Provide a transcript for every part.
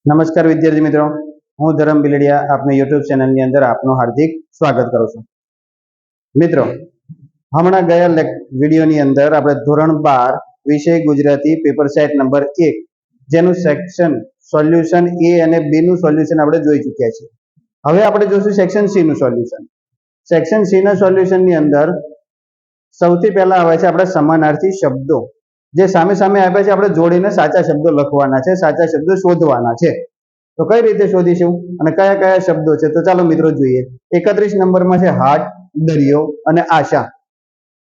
નમસ્કાર વિદ્યાર્થી મિત્રો, હું ધરમ બિલડિયા આપની યુટ્યુબ ચેનલની અંદર આપનું હાર્દિક સ્વાગત કરું છું. મિત્રો, હમણાં ગયા વિડીયોની અંદર આપણે ધોરણ 12 વિષય ગુજરાતી પેપર સેટ નંબર 1 જેનું સેક્શન સોલ્યુશન એ અને બી નું સોલ્યુશન આપણે જોઈ ચૂક્યા છીએ. હવે આપણે જોઈશું સેક્શન સી નું સોલ્યુશન. સેક્શન સી ના સોલ્યુશનની અંદર સૌથી પહેલા આવે છે આપણે સમાનાર્થી શબ્દો. જે સામે સામે આપ્યા છે આપણે જોડીને સાચા શબ્દો લખવાના છે, સાચા શબ્દો શોધવાના છે. તો કઈ રીતે શોધીશું અને કયા કયા શબ્દો છે તો ચાલો મિત્રો જોઈએ. 31 નંબરમાં છે હાટ, દરિયો અને આશા.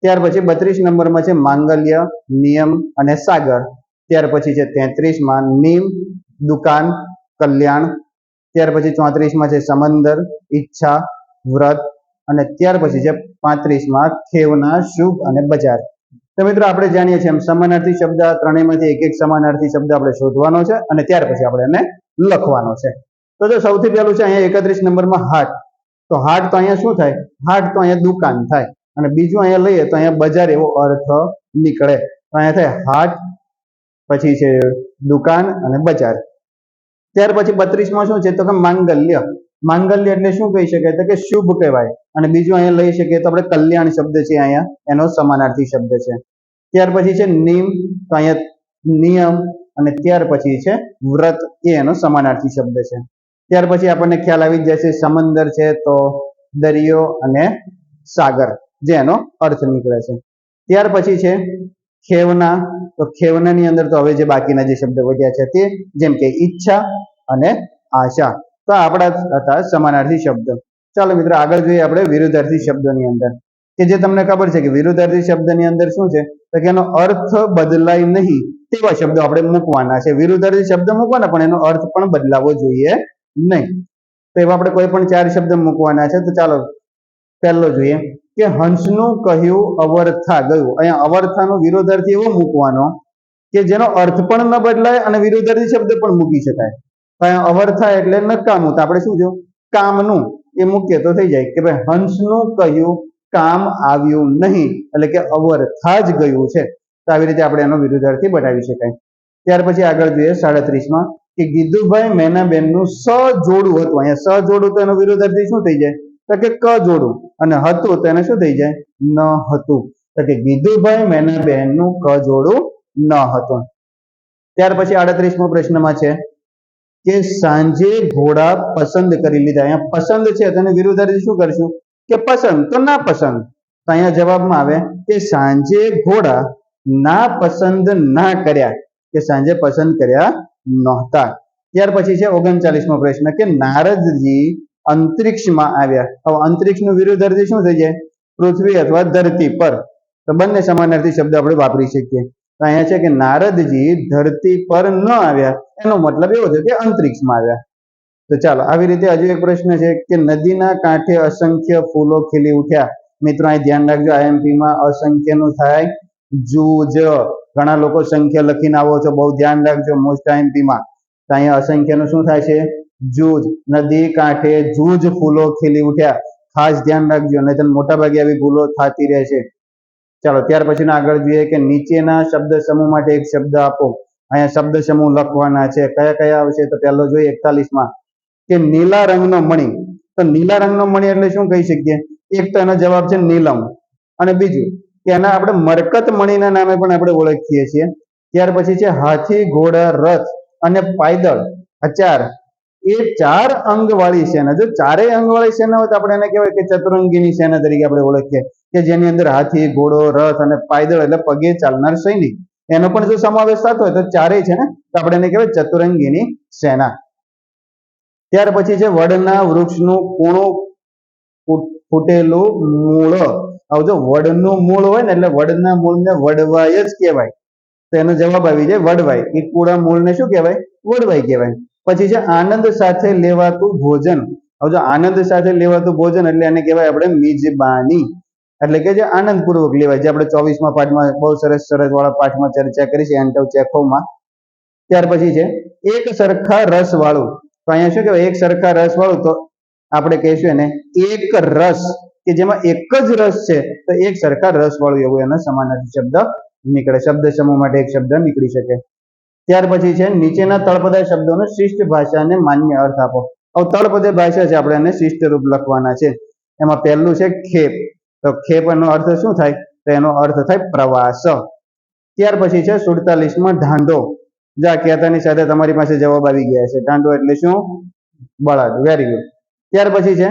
ત્યાર પછી 32 નંબરમાં છે માંગલ્ય, નિયમ અને સાગર. ત્યાર પછી છે 33માં નીમ, દુકાન, કલ્યાણ. ત્યાર પછી 34માં છે સમંદર, ઈચ્છા, વ્રત અને ત્યાર પછી છે 35માં ખેવના, શુભ અને બજાર. તો મિત્રો આપણે જાણીએ છીએ એમ સમાનાર્થી શબ્દ ત્રણેયમાંથી એક એક સમાનાર્થી શબ્દ આપણે શોધવાનો છે અને ત્યાર પછી આપણે એને લખવાનો છે. તો જો સૌથી પહેલું છે અહીંયા 31 નંબરમાં હાટ. તો હાટ તો અહીંયા શું થાય? હાટ તો અહીંયા દુકાન થાય અને બીજું અહીંયા લઈએ તો અહીંયા બજાર એવો અર્થ નીકળે. તો અહીંયા થાય હાટ, પછી છે દુકાન અને બજાર. ત્યાર પછી 32માં શું છે તો કે માંગલ્ય. માંગલ્ય એટલે શું કહી શકાય તો કે શુભ કહેવાય અને બીજું અહીંયા લઈ શકીએ તો આપણે કલ્યાણ શબ્દ છે, અહીંયા એનો સમાનાર્થી શબ્દ છે. ત્યાર પછી છે નિયમ, તો અહીંયા નિયમ અને ત્યાર પછી છે વ્રત, એ એનો સમાનાર્થી શબ્દ છે. ત્યાર પછી આપણને ખ્યાલ આવી જશે સમંદર છે તો દરિયો અને સાગર, જે એનો અર્થ નીકળે છે. ત્યાર પછી છે ખેવના. તો ખેવનાની અંદર તો હવે જે બાકીના જે શબ્દ વધ્યા છે તે, જેમ કે ઈચ્છા અને આશા. તો આપણા હતા સમાનાર્થી શબ્દ. ચાલો મિત્રો આગળ જોઈએ આપણે વિરુદ્ધાર્થી શબ્દોની અંદર, કે જે તમને ખબર છે કે વિરુદ્ધાર્થી શબ્દની અંદર શું છે તો કે એનો અર્થ બદલાય નહીં તેવા શબ્દો આપણે મૂકવાના છે. વિરુદ્ધાર્થી શબ્દ મૂકવાના પણ એનો અર્થ પણ બદલાવો જોઈએ નહીં. તો એવા આપણે કોઈ પણ 4 શબ્દ મૂકવાના છે. તો ચાલો પહેલો જોઈએ કે હંસનું કહ્યું અવર્થા ગયું. અહીંયા અવર્થાનો વિરોધાર્થી એવો મૂકવાનો કે જેનો અર્થ પણ ન બદલાય અને વિરુદ્ધાર્થી શબ્દ પણ મૂકી શકાય. અહીંયા અવર્થા એટલે નકામું, તો આપણે શું જો કામનું એ મૂકીએ તો થઈ જાય કે ભાઈ હંસનું કહ્યું કામ આવ્યું નહીં, એટલે કે અવર્થા જ ગયું છે. તો આવી રીતે આપણે એનો વિરુદ્ધાર્થી બનાવી શકાય. ત્યાર પછી આગળ જોઈએ 37માં કે ગીધુભાઈ મેનાબેનનું સજોડું હતું. અહીંયા સજોડું તો એનો વિરુદ્ધાર્થી શું થઈ જાય તો કે ક જોડું, અને હતું તો એને શું થઈ જાય ન હતું. તો કે ગીધુભાઈ મેનાબેનનું ક જોડું ન હતું. ત્યાર પછી 38મો પ્રશ્નમાં છે કે સાંજે ઘોડા પસંદ કરી લીધા. અહીંયા પસંદ છે તો એનો વિરુદ્ધાર્થી શું કરશું કે પસંદ તો ના પસંદ. તો અહીંયા જવાબમાં આવે કે સાંજે ઘોડા ના પસંદ ના કર્યા, કે સાંજે પસંદ કર્યા નહોતા. ત્યાર પછી છે 39મો પ્રશ્ન કે નારદજી અંતરિક્ષમાં આવ્યા. હવે અંતરિક્ષનું વિરુદ્ધાર્થી શું થઈ જાય પૃથ્વી અથવા ધરતી પર. તો બંને સમાનાર્થી શબ્દ આપણે વાપરી શકીએ. તો અહીંયા છે કે નારદજી ધરતી પર ન આવ્યા, એનો મતલબ એવો છે કે અંતરિક્ષમાં આવ્યા. તો ચાલો આવી રીતે હજુ એક પ્રશ્ન છે કે નદીના કાંઠે અસંખ્ય ફૂલો ખીલી ઉઠ્યા. મિત્રો અહીં ધ્યાન રાખજો, આઈએમપી માં અસંખ્ય નું થાય જૂજ. ઘણા લોકો સંખ્યા લખીને આવો છો, બહુ ધ્યાન રાખજો મોસ્ટ આઈએમપી માં. તો અહીંયા અસંખ્ય નું શું થાય છે જૂજ. નદી કાંઠે જૂજ ફૂલો ખીલી ઉઠ્યા, ખાસ ધ્યાન રાખજો, નહીં તો મોટા ભાગે આવી ભૂલો થતી રહે છે. ચાલો ત્યાર પછી આગળ જોઈએ કે નીચેના શબ્દ સમૂહ માટે એક શબ્દ આપો. અહીંયા શબ્દ સમૂહ લખવાના છે. કયા કયા આવશે તો પહેલો જોઈએ 41માં કે નીલા રંગનો મણી. તો નીલા રંગનો મણી એટલે શું કહી શકીએ? એક તો એનો જવાબ છે નીલમ, અને બીજું કે એના આપણે મરકત મણીના નામે પણ આપણે ઓળખીએ છીએ. ત્યાર પછી છે હાથી, ઘોડા, રથ અને પાયદળ. આ 4 એ 4 અંગ વાળી સેના. જો ચારેય અંગ વાળી સેના હોય તો આપણે એને કહેવાય કે ચતુરંગીની સેના તરીકે આપણે ઓળખીએ, કે જેની અંદર હાથી, ઘોડો, રથ અને પાયદળ એટલે પગે ચાલનાર સૈનિક, એનો પણ જો સમાવેશ થતો હોય તો ચારેય છે ને, તો આપણે એને કહેવાય ચતુરંગીની સેના. ત્યાર પછી છે વડના વૃક્ષનું કૂણું ફૂટેલું મૂળ. હવે જો વડનું મૂળ હોય ને એટલે વડના મૂળને વડવાય જ કહેવાય. તો એનો જવાબ આવી જાય વડવાય. એ કૂણા મૂળને શું કહેવાય? વડવાય કહેવાય. પછી છે આનંદ સાથે લેવાતું ભોજન. હવે જો આનંદ સાથે લેવાતું ભોજન એટલે એને કહેવાય આપણે મિજબાની, એટલે કે જે આનંદપૂર્વક લેવાય, જે આપણે 24મા પાઠમાં બહુ સરસ વાળા પાઠમાં ચર્ચા કરી છે એન્ટો ચેખોવમાં. ત્યાર પછી છે એક સરખા રસ વાળું. તો અહીંયા શું કહેવાય? એક સરખા રસ વાળું, તો આપણે કહીશું એને એક રસ, કે જેમાં એક જ રસ છે તો એક સરખા રસ વાળું એવું એનો સમાનાર્થી શબ્દ નીકળે. શબ્દ સમૂહ માટે એક શબ્દ નીકળી શકે. ત્યાર પછી છે નીચેના તળપદા શબ્દોનો શિષ્ટ ભાષાને માન્ય અર્થ આપો. હવે તળપદે ભાષા છે, આપણે એને શિષ્ટ રૂપ લખવાના છે. એમાં પહેલું છે ખેપ. તો ખેપ એનો અર્થ શું થાય? તો એનો અર્થ થાય પ્રવાસ. ત્યાર પછી છે 47માં ઢાંઢો. જા કહેતાની સાથે તમારી પાસે જવાબ આવી ગયા છે. ઢાંઢો એટલે શું? બળદ. Very good. ત્યાર પછી છે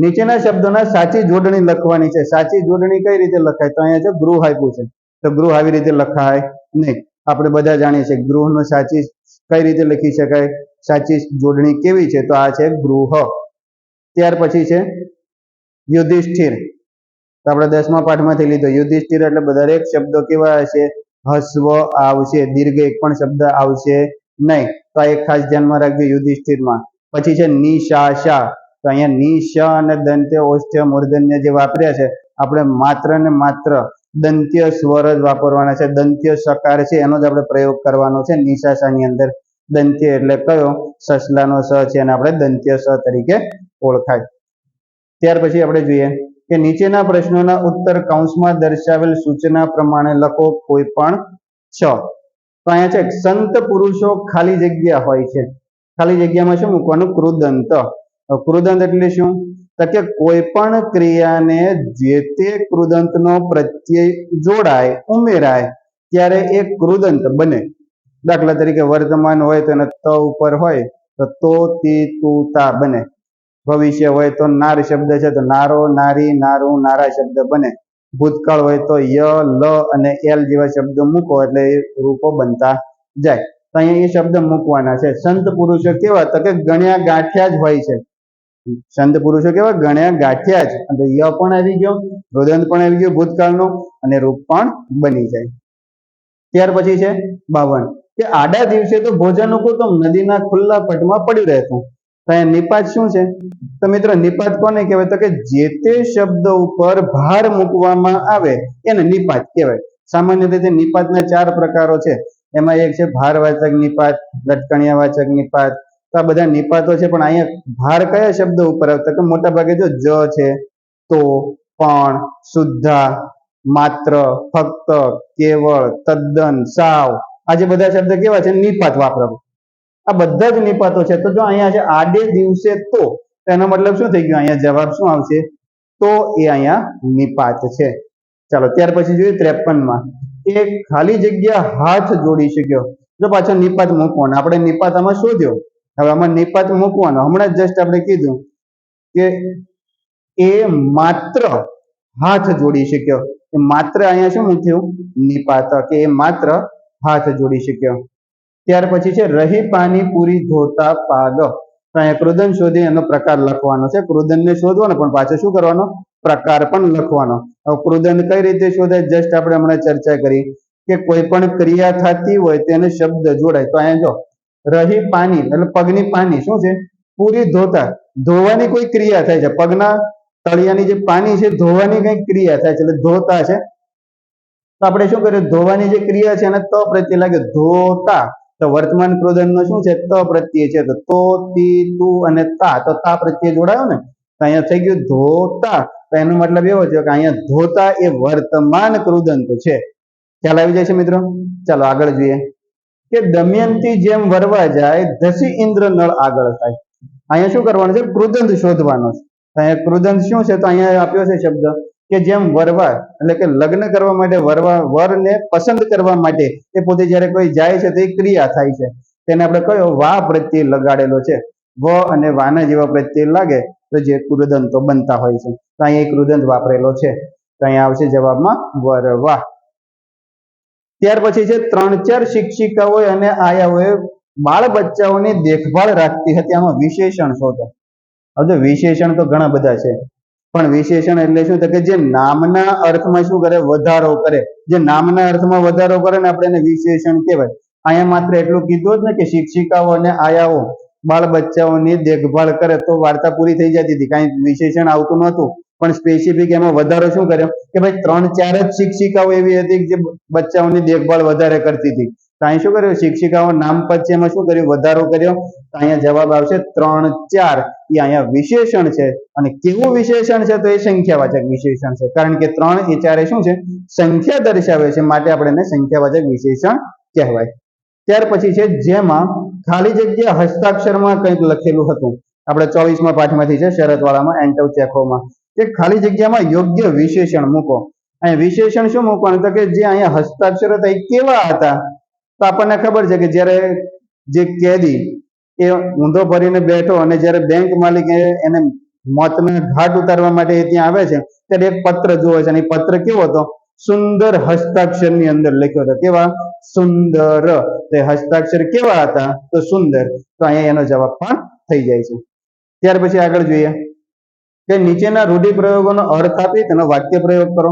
નીચેના શબ્દોના સાચી જોડણી લખવાની છે. સાચી જોડણી કઈ રીતે લખાય? તો અહીંયા છે ગૃહ આપ્યું છે, તો ગૃહ આવી રીતે લખાય નહીં. આપણે બધા જાણીએ છીએ ગૃહનો સાચી કઈ રીતે લખી શકાય, સાચી જોડણી કેવી છે? તો આ છે ગૃહ. ત્યાર પછી છે યુધિષ્ઠિર. તો આપણે 10મા પાઠમાંથી લીધો. યુધિષ્ઠિર એટલે દરેક શબ્દો કેવા હશે? હસ્વ આવશે, દીર્ઘ એક પણ શબ્દ આવશે નહીં. તો આ એક ખાસ ધ્યાનમાં રાખજો યુધિષ્ઠિરમાં. પછી છે નિશાશા. તો અહીંયા નિશ અને દંત્ય ઓષ્ઠ્ય મૂર્ધન્ય જે વાપર્યા છે, આપણે માત્ર ને માત્ર દંત્ય સ્વર જ વાપરવાના છે. દંત્ય સકાર છે એનો જ આપણે પ્રયોગ કરવાનો છે નિશાશાની અંદર. દંત્ય એટલે કયો? સસલાનો સ છે, અને આપણે દંત્ય સ તરીકે ઓળખાય. ત્યાર પછી આપણે જોઈએ કે નીચેના પ્રશ્નોના ઉત્તર કૌંસમાં દર્શાવેલ સૂચના પ્રમાણે લખો કોઈ પણ 6. તો અહીંયા છે સંત પુરુષો ખાલી જગ્યા હોય છે. ખાલી જગ્યામાં શું મૂકવાનું? કૃદંત. કૃદંત એટલે શું? તો કે કોઈ પણ ક્રિયાને જે તે કૃદંતનો પ્રત્યય જોડાય, ઉમેરાય ત્યારે એ કૃદંત બને. દાખલા તરીકે વર્તમાન હોય તો એને ત ઉપર હોય તો તી તું તા બને. ભવિષ્ય હોય તો નાર શબ્દ છે તો નારો નારી નારું નારા શબ્દ બને. ભૂતકાળ હોય તો ય લ અને એલ જેવા શબ્દો મૂકો એટલે એ રૂપો બનતા જાય. તો અહીંયા એ શબ્દ મૂકવાના છે. સંત પુરુષો કેવા? તો કે ગણ્યા ગાંઠ્યા જ હોય છે. સંત પુરુષો કેવા? ગણ્યા ગાંઠ્યા જ. તો ય પણ આવી ગયો, કૃદંત પણ આવી ગયો ભૂતકાળનો, અને રૂપ પણ બની જાય. ત્યાર પછી છે 52 કે આડા દિવસે તો ભોજનનું કુટુંબ નદીના ખુલ્લા પટમાં પડ્યું રહેતું. તો અહીંયા નિપાત શું છે? તો મિત્રો નિપાત કોને કહેવાય? તો કે જે તે શબ્દ ઉપર ભાર મૂકવામાં આવે એને નિપાત કહેવાય. સામાન્ય રીતે નિપાતના 4 પ્રકારો છે. એમાં એક છે ભારવાચક નિપાત, લટકણિયાવાચક નિપાત. તો આ બધા નિપાતો છે, પણ અહીંયા ભાર કયા શબ્દ ઉપર આવે? તો કે મોટા ભાગે જો જ છે, તો, પણ, શુદ્ધા, માત્ર, ફક્ત, કેવળ, તદ્દન, સાવ, આ જે બધા શબ્દ કેવા છે? નિપાત વાપરવા. આ બધા જ નિપાતો છે. તો જો અહીંયા છે આડે દિવસે તો એનો મતલબ શું થઈ ગયો? અહીંયા જવાબ શું આવશે? તો એ અહીંયા નિપાત છે. ચાલો ત્યાર પછી જોઈએ 53માં એ ખાલી જગ્યા હાથ જોડી શક્યો. જો પાછો નિપાત મૂકવાનો. આપણે નિપાત આમાં શોધ્યો, હવે આમાં નિપાત મૂકવાનો. હમણાં જસ્ટ આપણે કીધું કે એ માત્ર હાથ જોડી શક્યો. એ માત્ર અહીંયા શું મૂક્યું? નિપાત, કે એ માત્ર હાથ જોડી શક્યો. ત્યાર પછી છે રહી પાણી પૂરી ધોતા પાગ. તો અહીંયા કૃદંત શોધી એનો પ્રકાર લખવાનો છે. કૃદંતને શોધવાનો, પણ પાછો શું કરવાનો? પ્રકાર પણ લખવાનો. હવે કૃદંત કઈ રીતે શોધાય? જસ્ટ આપણે હમણાં ચર્ચા કરી કે કોઈ પણ ક્રિયા થતી હોય તેને શબ્દ જોડાય. તો અહીંયા જો રહી પાણી એટલે પગની પાની શું છે? પૂરી ધોતા, ધોવાની કોઈ ક્રિયા થાય છે. પગના તળિયાની જે પાની છે ધોવાની કઈ ક્રિયા થાય છે, એટલે ધોતા છે. તો આપણે શું કર્યું? ધોવાની જે ક્રિયા છે એને ત પ્રત્યે લાગે, ધોતા. તો વર્તમાન કૃદંતનો શું છે? ત પ્રત્યય છે. તો તી તું અને તા, તો તા પ્રત્યય જોડાયો ને, તો અહીંયા થઈ ગયું ધોતા. તો એનો મતલબ એવો છે કે અહીંયા ધોતા એ વર્તમાન કૃદંત છે. ખ્યાલ આવી જાય છે મિત્રો? ચાલો આગળ જોઈએ કે દમયંતી જેમ વરવા જાય ધસી ઇન્દ્ર નળ આગળ થાય. અહીંયા શું કરવાનું છે? કૃદંત શોધવાનો છે. અહીંયા કૃદંત શું છે? તો અહીંયા આપ્યો છે શબ્દ કે જેમ વરવા એટલે કે લગ્ન કરવા માટે, વરને પસંદ કરવા માટે એ પોતે જ્યારે કોઈ જાય છે તો એ ક્રિયા થાય છે. તેને આપણે કયો? વા પ્રત્યય લગાડેલો છે. વ અને વાના જેવા પ્રત્યય લાગે તો જે કૃદંતો બનતા હોય છે. તો અહીંયા એક કૃદંત વાપરેલો છે. તો અહીંયા આવશે જવાબમાં વરવા. ત્યાર પછી છે 3-4 શિક્ષિકાઓએ અને આયાઓએ બાળ બચ્ચાઓની દેખભાળ રાખતી હતી. આમાં વિશેષણ શોધો. હવે વિશેષણ તો ઘણા બધા છે, પણ વિશેષણ એટલે શું? તો કે જે નામના અર્થમાં શું કરે? વધારો કરે. જે નામના અર્થમાં વધારો કરે ને આપણે એને વિશેષણ કહેવાય. અહીંયા માત્ર એટલું કીધું જ ને કે શિક્ષિકાઓ અને આયાઓ બાળ બચ્ચાઓની દેખભાળ કરે તો વાર્તા પૂરી થઈ જતી હતી, કાંઈ વિશેષણ આવતું નહોતું. પણ સ્પેસિફિક એમાં વધારો શું કર્યો કે ભાઈ 3-4 જ શિક્ષિકાઓ એવી હતી જે બચ્ચાઓની દેખભાળ વધારે કરતી હતી. તો અહીં શું કર્યું? શિક્ષિકાઓ નામપદ છે એમાં શું કર્યું? વધારો કર્યો. તો અહીંયા જવાબ આવશે 3-4. એ અહીંયા વિશેષણ છે. અને કેવું વિશેષણ છે? તો એ સંખ્યાવાચક વિશેષણ છે. કારણ કે 3 એ 4 શું છે? સંખ્યા દર્શાવે છે, માટે આપણે એને સંખ્યાવાચક વિશેષણ કહેવાય. ત્યાર પછી છે જેમાં ખાલી જગ્યા હસ્તાક્ષરમાં કંઈક લખેલું હતું. આપણે 24મા પાઠમાંથી છે શરતવાળામાં એન્ટવ ચેકોમાં કે ખાલી જગ્યામાં યોગ્ય વિશેષણ મૂકો. અહીંયા વિશેષણ શું મૂકવાનું? તો કે જે અહીંયા હસ્તાક્ષર હતા એ કેવા હતા? તો આપણને ખબર છે કે જ્યારે જે કેદી એ ઊંધો ભરીને બેઠો અને જ્યારે બેંક માલિક એને મોતના ઘાટ ઉતારવા માટે ત્યાં આવે છે ત્યારે એક પત્ર જોવે છે અને એ પત્ર કેવો હતો? સુંદર હસ્તાક્ષરની અંદર લખ્યો હતો. કેવા? સુંદર. તે હસ્તાક્ષર કેવા હતા? તો સુંદર. તો અહીંયા એનો જવાબ પણ થઈ જાય છે. ત્યાર પછી આગળ જોઈએ કે નીચેના રૂઢિપ્રયોગોનો અર્થ આપી તેનો વાક્ય પ્રયોગ કરો.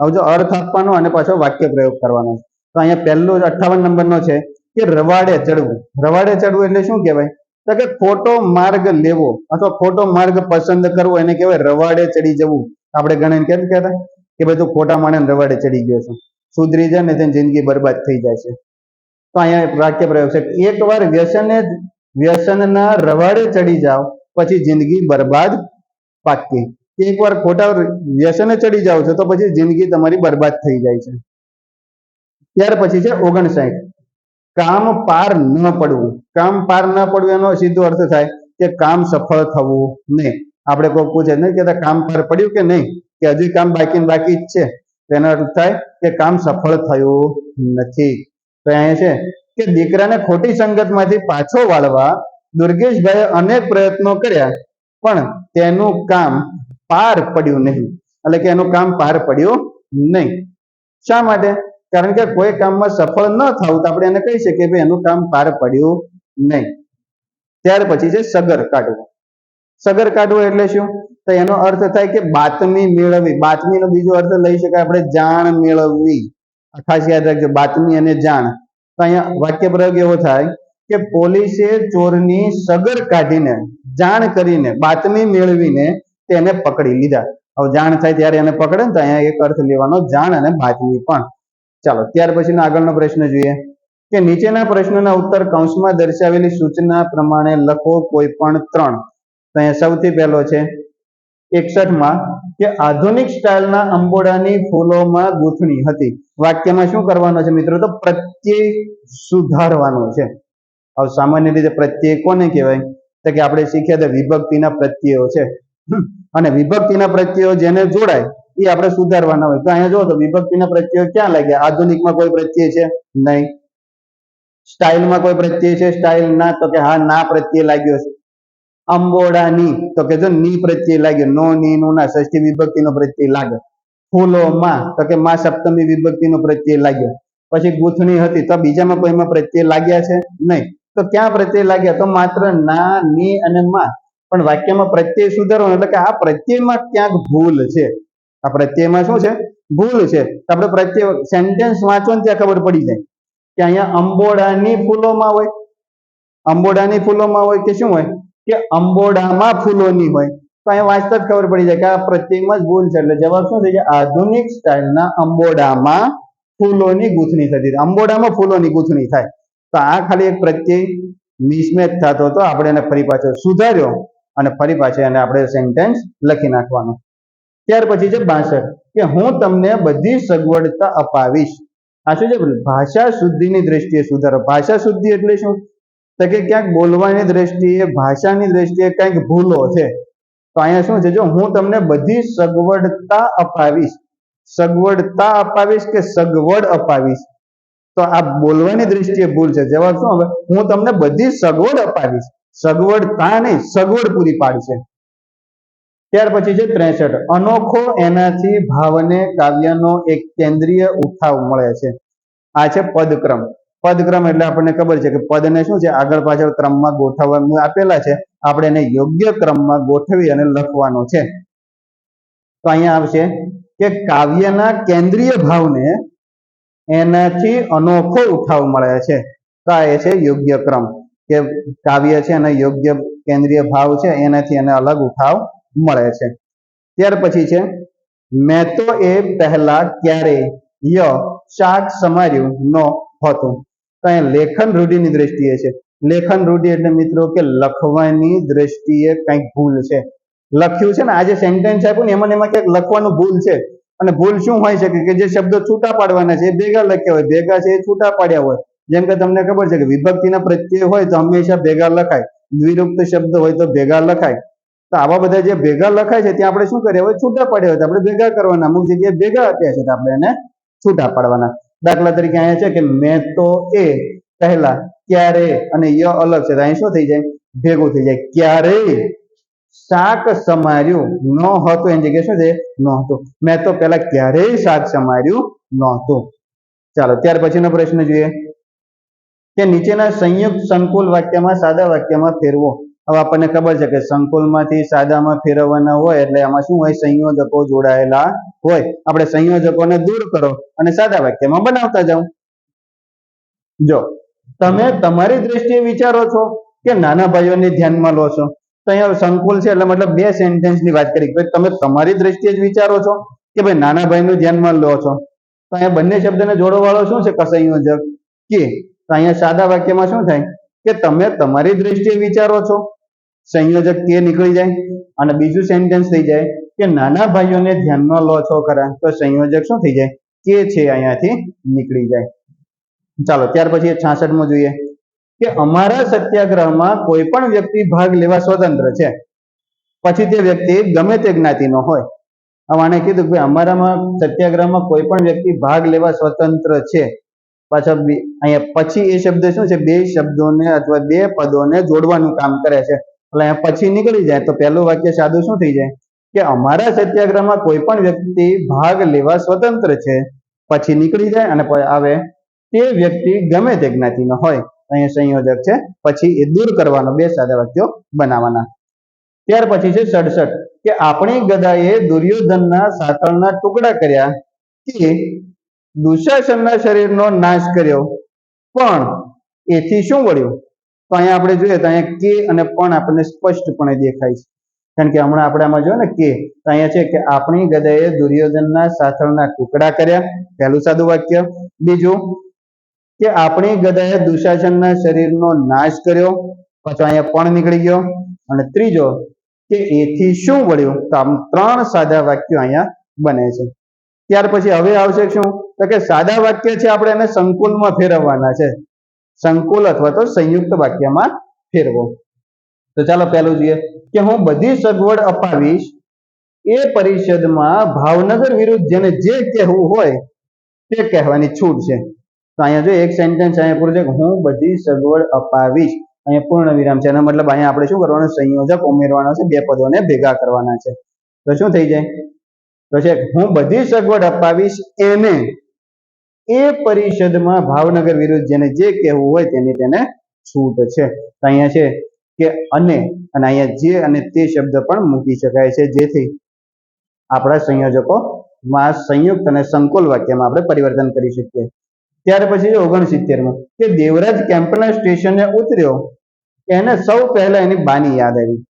હવે જો અર્થ આપવાનો અને પાછો વાક્ય પ્રયોગ કરવાનો. તો અહીંયા પહેલું 58 નંબરનો છે કે રવાડે ચડવું. રવાડે ચડવું એટલે શું કહેવાય? તો કે ખોટો માર્ગ લેવો અથવા ખોટો માર્ગ પસંદ કરવો એને કહેવાય રવાડે ચડી જવું. આપણે ગણીને કેમ કહેતા કે બધું ખોટા માણસ રવાડે ચડી ગયો છે, સુધરી જાય ને તેની જિંદગી બરબાદ થઈ જાય છે. તો અહીંયા વાક્ય પ્રયોગ છે એકવાર વ્યસનના રવાડે ચડી જાઓ પછી જિંદગી બરબાદ પાકી. એકવાર ખોટા વ્યસને ચડી જાવ છો તો પછી જિંદગી તમારી બરબાદ થઈ જાય છે. ત્યાર પછી છે 59 કામ પાર ન પડવું. કામ પાર ન પડવું એનો સીધો અર્થ થાય કે કામ સફળ થવું નહીં. આપણે કોઈ પૂછે નહીં કે કામ પાર પડ્યું કે નહીં, કે હજી કામ બાકી જ છે, તેનો અર્થ થાય કે કામ સફળ થયું નથી. તો અહીંયા છે કે દીકરાને ખોટી સંગતમાંથી પાછો વાળવા દુર્ગેશભાઈએ અનેક પ્રયત્નો કર્યા પણ તેનું કામ પાર પડ્યું નહીં. એટલે કે એનું કામ પાર પડ્યું નહીં. શા માટે? કારણ કે કોઈ કામમાં સફળ ન થવું તો આપણે એને કહી શકીએ કે એનું કામ પાર પડ્યું નહીં. ત્યાર પછી છે સગર કાઢવું. સગર કાઢવું એટલે શું? તો એનો અર્થ થાય કે બાતમી મેળવવી. બાતમીનો બીજો અર્થ લઈ શકાય આપણે જાણ મેળવવી. ખાસ યાદ રાખજો, બાતમી અને જાણ. તો અહીંયા વાક્ય પ્રયોગ એવો થાય કે પોલીસે ચોરની સગર કાઢીને, જાણ કરીને, બાતમી મેળવીને તેને પકડી લીધા. હવે જાણ થાય ત્યારે એને પકડે ને તો અહીંયા એક અર્થ લેવાનો જાણ અને બાતમી પણ. ચાલો ત્યાર પછીનો આગળનો પ્રશ્ન જોઈએ કે નીચેના પ્રશ્નોના ઉત્તર કૌંસમાં દર્શાવેલી સૂચના પ્રમાણે લખો કોઈ પણ 3. તો અહીંયા સૌથી પહેલો છે 61માં કે આધુનિક સ્ટાઇલના અંબોડાની ફૂલોમાં ગૂંથણી હતી. વાક્યમાં શું કરવાનો છે મિત્રો? તો પ્રત્યય સુધારવાનો છે. હવે સામાન્ય રીતે પ્રત્યય કોને કહેવાય? તો કે આપણે શીખ્યા હતા વિભક્તિના પ્રત્યયો છે, અને વિભક્તિના પ્રત્યયો જેને જોડાય એ આપણે સુધારવાના હોય. તો અહીંયા જો તો વિભક્તિના પ્રત્યયો ક્યાં લાગ્યા? આધુનિકમાં કોઈ પ્રત્યય છે નહીં. સ્ટાઇલમાં કોઈ પ્રત્યય છે? સ્ટાઇલ ના. તો કે હા, ના પ્રત્યય લાગ્યો છે. અંબોડાની તો કે જો ની પ્રત્યય લાગ્યો. નો, ની, નું, ના ષષ્ઠી વિભક્તિનો પ્રત્યય લાગે. ફૂલોમાં તો કે માં સપ્તમી વિભક્તિનો પ્રત્યય લાગ્યો. પછી ગૂંથણી હતી તો બીજામાં કોઈમાં પ્રત્યય લાગ્યા છે નહીં. તો ક્યાં પ્રત્યય લાગ્યા? તો માત્ર ના, ની અને માં. પણ વાક્યમાં પ્રત્યય સુધારવાનો એટલે કે આ પ્રત્યયમાં ક્યાંક ભૂલ છે. આ પ્રત્યયમાં શું છે? ભૂલ છે. તો આપણે પ્રત્યય સેન્ટેન્સ વાંચો ને ત્યાં ખબર પડી જાય કે અહીંયા અંબોડાની ફૂલોમાં હોય, અંબોડાની ફૂલોમાં હોય કે શું હોય? કે અંબોડામાં ફૂલોની હોય. તો અહીંયા વાંચતા જ ખબર પડી જાય કે આ પ્રત્યયમાં જ ભૂલ છે. એટલે જવાબ શું થઈ જાય? આધુનિક સ્ટાઇલના અંબોડામાં ફૂલોની ગૂંથણી થતી. અંબોડામાં ફૂલોની ગૂંથણી થાય. તો આ ખાલી એક પ્રત્યય મિસમેચ થતો હતો, આપણે એને ફરી પાછો સુધાર્યો અને ફરી પાછો એને આપણે સેન્ટેન્સ લખી નાખવાનો. ત્યાર પછી છે 62 કે હું તમને બધી સગવડતા અપાવીશ. આ શું છે? ભાષા શુદ્ધિની દ્રષ્ટિએ સુધારો. ભાષા શુદ્ધિ એટલે શું? તો કે ક્યાંક બોલવાની દ્રષ્ટિએ, ભાષાની દ્રષ્ટિએ કંઈક ભૂલો છે. તો અહીંયા શું છે? જો હું તમને બધી સગવડતા અપાવીશ. સગવડતા અપાવીશ કે સગવડ અપાવીશ? તો આ બોલવાની દ્રષ્ટિએ ભૂલ છે. જવાબ શું હવે? હું તમને બધી સગવડ અપાવીશ. સગવડતા નહીં, સગવડ પૂરી પાડશે. ત્યાર પછી છે 63 અનોખો એનાથી ભાવને કાવ્યનો એક કેન્દ્રીય ઉઠાવ મળે છે. આ છે પદક્રમ. પદક્રમ એટલે આપણને ખબર છે કે પદને શું છે? આગળ પાછળ ક્રમમાં ગોઠવવાનું આપેલા છે. આપણે એને યોગ્ય ક્રમમાં ગોઠવી અને લખવાનો છે. તો અહીંયા આવશે કે કાવ્યના કેન્દ્રીય ભાવને એનાથી અનોખો ઉઠાવ મળે છે. તો આ એ છે યોગ્ય ક્રમ, કે કાવ્ય છે અને યોગ્ય કેન્દ્રીય ભાવ છે એનાથી એને અલગ ઉઠાવ મળે છે. ત્યાર પછી છે મેં તો એ પહેલા ક્યારેય શાક સમાર્યું ન હતું. તો અહીંયા લેખન રૂઢિની દ્રષ્ટિએ છે. લેખન રૂઢિ એટલે મિત્રો કે લખવાની દ્રષ્ટિએ કંઈક ભૂલ છે. લખ્યું છે ને, આ જે સેન્ટેન્સ આપ્યું ને એમાં ક્યાંક લખવાનું ભૂલ છે. અને ભૂલ શું હોય શકે? કે જે શબ્દો છૂટા પાડવાના છે એ ભેગા લખ્યા હોય, ભેગા છે એ છૂટા પાડ્યા હોય. જેમ કે તમને ખબર છે કે વિભક્તિના પ્રત્યય હોય તો હંમેશા ભેગા લખાય, દ્વિરૂપત શબ્દ હોય તો ભેગા લખાય. તો આવા બધા જે ભેગા લખાય છે ત્યાં આપણે શું કરીએ, હવે છૂટા પાડ્યા હોય તો આપણે ભેગા કરવાના, અમુક જગ્યાએ ભેગા આપ્યા છે તો આપણે એને છૂટા પાડવાના. દાખલા તરીકે અહીંયા છે કે મેં તો એ પહેલા, ક્યારે અને ય અલગ છે તો અહીં શું થઈ જાય, ભેગું થઈ જાય. ક્યારેય શાક સમાર્યું ન હતું એની જગ્યાએ શું છે, નહોતું. મેં તો પેલા ક્યારેય શાક સમાર્યું નહોતું. ચાલો ત્યાર પછીનો પ્રશ્ન જોઈએ કે નીચેના સંયુક્ત સંકુલ વાક્યમાં સાદા વાક્યમાં ફેરવો. હવે આપણને ખબર છે કે સંકુલમાંથી સાદામાં ફેરવવાના હોય એટલે આમાં શું હોય, સંયોજકો જોડાયેલા હોય. આપણે સંયોજકોને દૂર કરો અને સાદા વાક્યમાં બનાવતા જાઓ. જો તમે તમારી દ્રષ્ટિએ વિચારો છો કે નાના ભાઈઓને ધ્યાનમાં લો છો, તો અહીંયા સંકુલ છે એટલે મતલબ બે સેન્ટેન્સની વાત કરી. તમે તમારી દ્રષ્ટિએ જ વિચારો છો કે ભાઈ નાના ભાઈનું ધ્યાનમાં લો છો, તો અહીંયા બંને શબ્દને જોડવાવાળો શું છે, સંયોજક કે. તો અહીંયા સાદા વાક્યમાં શું થાય કે તમે તમારી દ્રષ્ટિએ વિચારો છો, સંયોજક કે નીકળી જાય, અને બીજું સેન્ટેન્સ થઈ જાય કે નાના ભાઈઓને ધ્યાનમાં લો છો ખરા, તો સંયોજક શું થઈ જાય, કે છે અહીંયાથી નીકળી જાય. ચાલો ત્યાર પછી 66મો જોઈએ કે અમારા સત્યાગ્રહમાં કોઈ પણ વ્યક્તિ ભાગ લેવા સ્વતંત્ર છે. પછી તે વ્યક્તિ ગમે તે જ્ઞાતિનો હોય. હવે આને કીધું કે અમારામાં સત્યાગ્રહમાં કોઈ પણ વ્યક્તિ ભાગ લેવા સ્વતંત્ર છે. પાછા અહીંયા પછી એ શબ્દ શું છે, બે શબ્દોને અથવા બે પદોને જોડવાનું કામ કરે છે. એટલે અહીંયા પછી નીકળી જાય તો પહેલું વાક્ય સાદું શું થઈ જાય કે અમારા સત્યાગ્રહમાં કોઈ પણ વ્યક્તિ ભાગ લેવા સ્વતંત્ર છે. પછી નીકળી જાય અને આવે તે વ્યક્તિ ગમે તે જ્ઞાતિનો હોય. અહીંયા સંયોજક છે, પછી એ દૂર કરવાનો, બે સાદા વાક્યો બનાવવાના. ત્યાર પછી છે 67 કે આપણી ગદાએ દુર્યોધનના સાથળના ટુકડા કર્યા કે દુશાસનના શરીરનો નાશ કર્યો, પણ એથી શું વળ્યું. તો અહીંયા આપણે જોઈએ તો અહીંયા કે અને પણ આપણને સ્પષ્ટપણે દેખાય છે, કારણ કે હમણાં આપણે આમાં જોઈએ ને કે, તો અહીંયા છે કે આપણી ગદાએ દુર્યોધનના સાથળના ટુકડા કર્યા, પહેલું સાદું વાક્ય. બીજું કે આપણી ગદાએ દુશાસનના શરીરનો નાશ કર્યો, પછી અહીંયા પણ નીકળી ગયો. અને ત્રીજો કે એથી શું વળ્યું. તો આમ ત્રણ સાદા વાક્યો અહીંયા બને છે. ત્યાર પછી હવે આવશે શું, તો કે સાદા વાક્ય છે આપણે એને સંકુલમાં ફેરવવાના છે, સંકુલ અથવા તો સંયુક્ત વાક્યમાં ફેરવો. તો ચાલો પહેલું જોઈએ કે હું બધી સગવડ અપાવીશ એ પરિષદમાં ભાવનગર વિરુદ્ધ જેને જે કહેવું હોય તે કહેવાની છૂટ છે. તો અહીંયા જો એક સેન્ટેન્સ અહીંયા પૂરું છે કે હું બધી સગવડ અપાવીશ, અહીંયા પૂર્ણ વિરામ છે. એનો મતલબ અહીંયા આપણે શું કરવાનું, સંયોજક ઉમેરવાનો છે, બે પદોને ભેગા કરવાના છે. તો શું થઈ જાય, તો છે હું બધી સગવડ અપાવીશ એને એ પરિષદમાં ભાવનગર વિરુદ્ધ જેને જે કહેવું હોય તેની તેને છૂટ છે. તો અહીંયા છે કે અને અહીંયા જે અને તે શબ્દ પણ મૂકી શકાય છે, જેથી આપણા સંયોજકોમાં સંયુક્ત અને સંકુલ વાક્યમાં આપણે પરિવર્તન કરી શકીએ. ત્યાર પછી 69મો કે દેવરાજ કેમ્પના સ્ટેશને ઉતર્યો, એને સૌ પહેલા એની બાની યાદ આવી.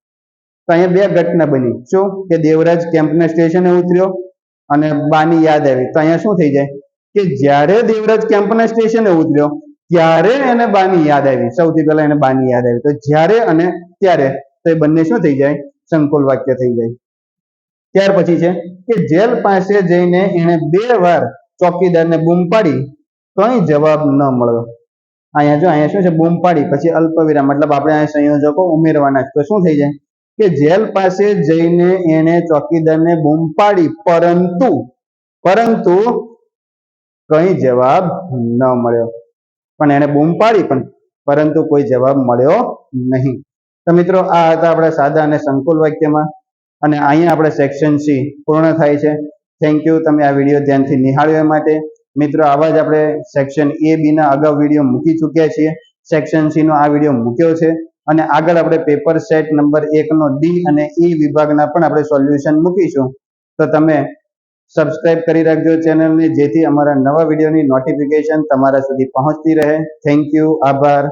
તો અહીંયા બે ઘટના બની, શું કે દેવરાજ કેમ્પના સ્ટેશને ઉતર્યો અને બાની યાદ આવી. તો અહીંયા શું થઈ જાય કે જ્યારે દેવરાજ કેમ્પના સ્ટેશને ઉતર્યો ત્યારે એને બાની યાદ આવી, સૌથી પહેલા એને બાની યાદ આવી. તો જ્યારે અને ત્યારે, તો એ બંને શું થઈ જાય, સંકુલ વાક્ય થઈ જાય. ત્યાર પછી છે કે જેલ પાસે જઈને એને 2 વાર ચોકીદારને બૂમ પાડી, કઈ જવાબ ન મળ્યો. અહીંયા જો અહીંયા શું છે, બૂમ પાડી પછી અલ્પવિરામ, મતલબ આપણે અહીંયા સંયોજકો ઉમેરવાના છે. તો શું થઈ જાય કે જેલ પાસે જઈને એને ચોકીદારને બૂમ પાડી, પરંતુ કઈ જવાબ ન મળ્યો. પણ એને બૂમ પાડી પણ પરંતુ કોઈ જવાબ મળ્યો નહીં. તો મિત્રો આ હતા આપણા સાદા અને સંકુલ વાક્યમાં, અને અહીંયા આપણે સેક્શન સી પૂર્ણ થાય છે. થેન્ક યુ, તમે આ વિડીયો ધ્યાનથી નિહાળ્યો એ માટે. મિત્રો આવા જ આપણે સેક્શન એ બી ના અગાઉ વિડીયો મૂકી ચૂક્યા છીએ, સેક્શન સી નો આ વિડીયો મૂક્યો છે, અને આગળ આપણે પેપર સેટ નંબર 1 નો ડી અને ઈ વિભાગના પણ આપણે સોલ્યુશન મૂકીશું. તો તમે સબસ્ક્રાઇબ કરી રાખજો ચેનલને, જેથી અમારા નવા વિડીયોની નોટિફિકેશન તમારા સુધી પહોંચતી રહે. થેન્ક યુ, આભાર.